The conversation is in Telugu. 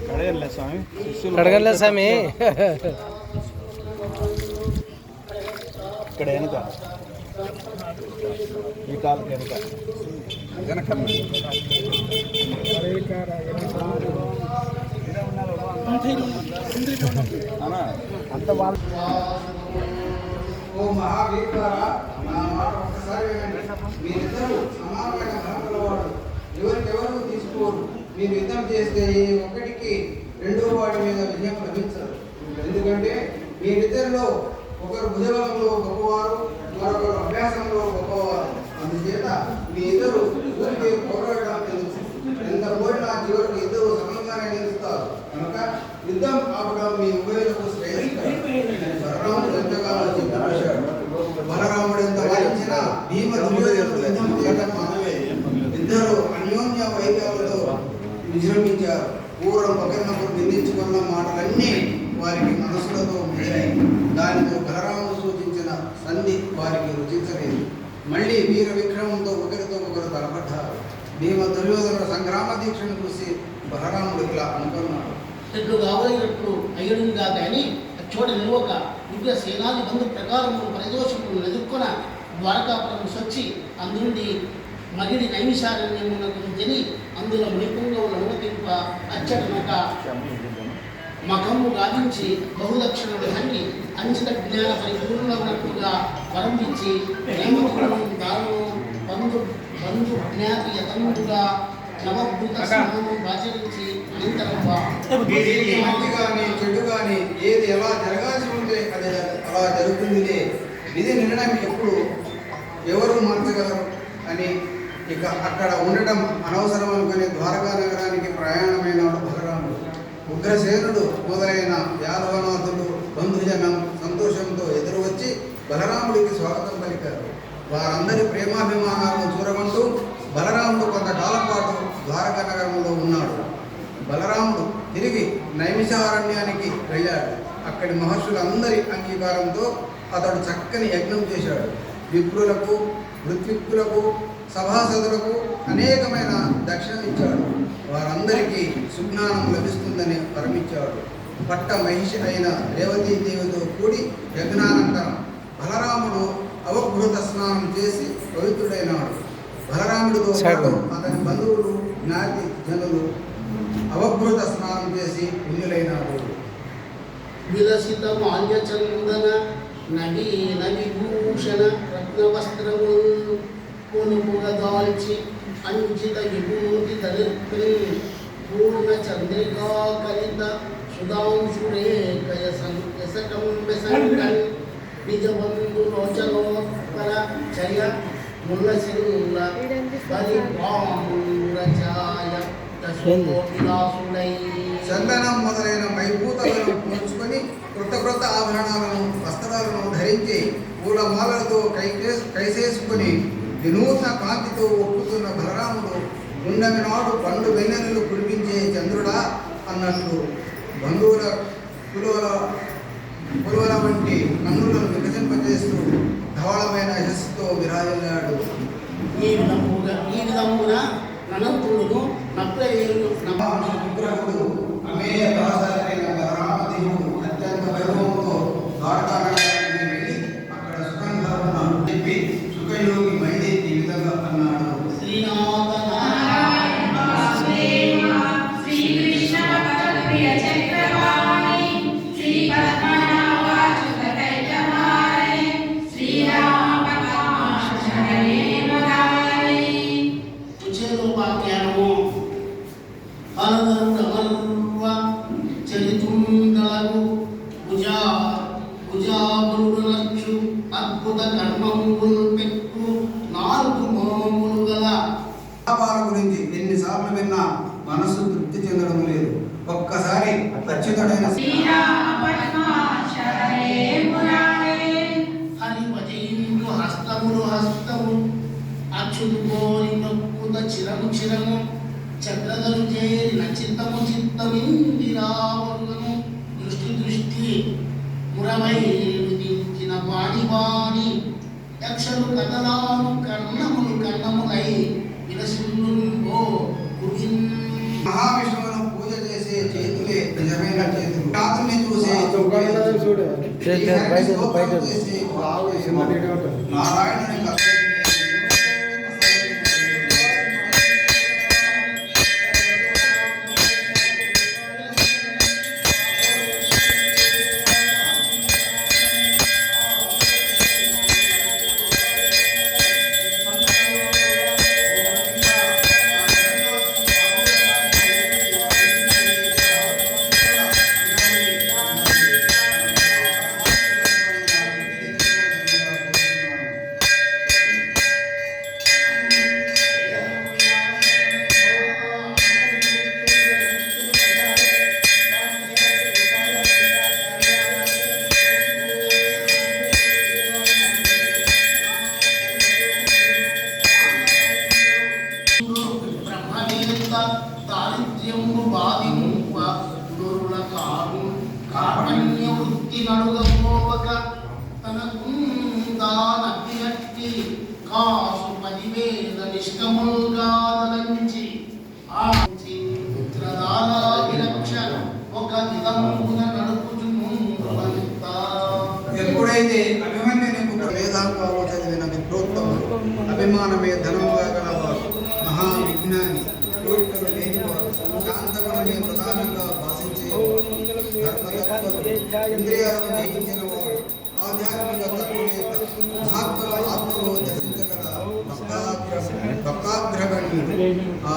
కడగలే స్వామి ఇక్కడ వెనుక ఈ కాలు వెనుక వెనక అంత వాళ్ళు ఓ మహావీరులారా, నా మాట ఒక్కసారి వినండి. మీరిద్దరూ సమానమైన ధర్మలవాడు, ఎవరికెవరు తీసుకోరు. మీరు యుద్ధం చేస్తే ఈ ఒక్కటికి రెండో వాడి మీద విజయం లభించదు. ఎందుకంటే మీరిద్దరిలో ఒకరు భుజబలంలో గొప్పవారు, మరొకరు అభ్యాసంలో గొప్పవారు. అందుచేత మీ ఇద్దరు ఊరికే పోరాడడం తెలుసు. ఎంత పోయినా చివరికి ఇద్దరు సమంగానే నిలుస్తారు. కనుక యుద్ధం ఆపడం మీ ఉభయులకు శ్రేయస్కరం. బలరాముడు ఎంతగానో చెప్పాడు. బలరాముడు ఎంత వాయించినా భీమ దుర్యోధనుడు యుద్ధం చేయడం మానవే. ఇద్దరు అన్యోన్య వైద్యాలతో విజృంభించారు. పూర్వం ఒకరినొకరు నిందించుకున్న మాటలన్నీ వారికి మనసులతో మిగిలాయి. దానితో బలరాముడు సూచించిన సంధి వారికి రుచించలేదు. మళ్ళీ వీర విక్రమంతో ఒకరితో ఒకరు తలపడ్డారు. భీమ దుర్యోధనుల సంగ్రామ దీక్షను చూసి బలరాముడు ఇలా అనుకున్నాడు. చెట్లు కావలైనట్లు అయ్యడుగా కానీ చోట నిలవక దివ్య సేనాది బంధు ప్రకారములు పరిదోషములు ఎదుర్కొన ద్వారకాపురం సొచ్చి అందుండి మగిడి నైమిషారణ్యమునకు జని అందులో మణిపుంగవులు అనుమతింప అచ్చటనక మఖము గావించి బహులక్షణుడు హంగి అంచిత జ్ఞాన పరిపూర్ణమైనట్టుగా వరంభించి దారులు బంధు బంధు జ్ఞాతి యతంతుగా నవభూత స్నానం ఆచరించి మంచి కానీ చెడు కానీ ఏది ఎలా జరగాల్సి ఉంటే అది అలా జరుగుతుందిలే. ఇది నిర్ణయం ఎప్పుడు ఎవరు మార్చగలరు అని ఇక అక్కడ ఉండటం అనవసరం అనుకుని ద్వారకా నగరానికి ప్రయాణమైనవాడు బలరాముడు. ఉగ్రసేనుడు మొదలైన యాదవనాథులు బంధుజనం సంతోషంతో ఎదురు వచ్చి బలరాముడికి స్వాగతం పలికారు. వారందరి ప్రేమాభిమానాలను చూరగొంటూ బలరాముడు కొంతకాలం పాటు ద్వారకా నగరంలో ఉన్నాడు. బలరాముడు తిరిగి నైమిషారణ్యానికి వెళ్ళాడు. అక్కడి మహర్షులందరి అంగీకారంతో అతడు చక్కని యజ్ఞం చేశాడు. విప్రులకు, ఋత్విక్కులకు, సభాసదులకు అనేకమైన దక్షిణ ఇచ్చాడు. వారందరికీ సుజ్ఞానం లభిస్తుందని వరమిచ్చాడు. పట్ట మహిషి అయిన రేవతీదేవితో కూడి యజ్ఞానంతరం బలరాముడు అవభృత స్నానం చేసి పవిత్రుడైనాడు. బలరాముడితో పాటు అతని బంధువులు, జ్ఞాతి జనులు అవభృత స్నానం చేసి పుణ్యులైనాడు. విలసిత మాల్యచందన నవీన విభూషణ రత్నవస్త్రము కొనుముగా దాల్చి అంచిత విభూతి దళిత్రి పూర్ణ చంద్రికా కలిత సుధాంశురేకయ యశకం వ్యసంకన్ నిజబంధు లోచనోత్పల చర్య ముల్లసిల్ల పరిపామురచాయ చందనం మొదలైన మైపూతలను పూడ్చుకొని క్రొత్త ఆభరణాలను వస్త్రాలను ధరించి పూలమాలలతో కైసేసుకుని వినూత్న కాంతితో ఒప్పుతున్న బలరాముడు గుండెమి నాడు పండు వెన్నెలలు కురిపించే చంద్రుడా అన్నట్లు బంధువుల పులువల వంటి కన్నులను వికసింపజేస్తూ ధవళమైన యశస్సుతో విరాజిల్లాడు. ఈ విధముగా అనంతుడును నక్కుడు అమేయ దాసరైన బలరామదేవుడు అత్యంత వైభవంతో ద్వారకా నగరానికి వెళ్ళి అక్కడ సుఖంగా చెప్పి సుఖయోగి మళ్ళీ ఈ విధంగా అన్నాడు. అద్భుత కర్మములు పెట్టు నాలుగు మోములు గల గురించి ఎన్నిసార్లు విన్నా మనసు తృప్తి చెందడం లేదు. ఒక్కసారి అచ్యుతుడైన హరిపజయింపు హస్తములు అచ్యుతు కోరి నొక్కుత చిరము చక్రధరు చేరిన చిత్తమిందిరావరులను దృష్టి మురమై దించిన పాణివాణి యక్షలు కథలాను కన్నములై విలసిల్లుంగో మహావిష్ణువును పూజ చేసే చేతులు నారాయణుని దారిద్ర్యము బాధింప దురుల కారు కార్పణ్య వృత్తి నడుగపోవక తనకుందానగ్గినట్టి కాసు 10,000 నిష్కముల్గాదలంచి ఆంచి పుత్రదానాభిరక్ష ఒక విధమున నడుపుచున్నంత. ఎప్పుడైతే అభిమన్యుని పుత్ర వేదాంగాలు చదివిన విప్రోత్తముడు అభిమానమే ధనముగా గలవాడు మహావిజ్ఞాని కోరికలు లేనివాడు శాంతగుణమే ప్రధానంగా భాషించేవాడు ధర్మతత్వముడు ఇంద్రియాలను జయించిన వాడు ఆధ్యాత్మిక తత్వవేత్త మహాత్ముల ఆత్మలో దర్శించగల భక్తాగ్రగణ్యుడు.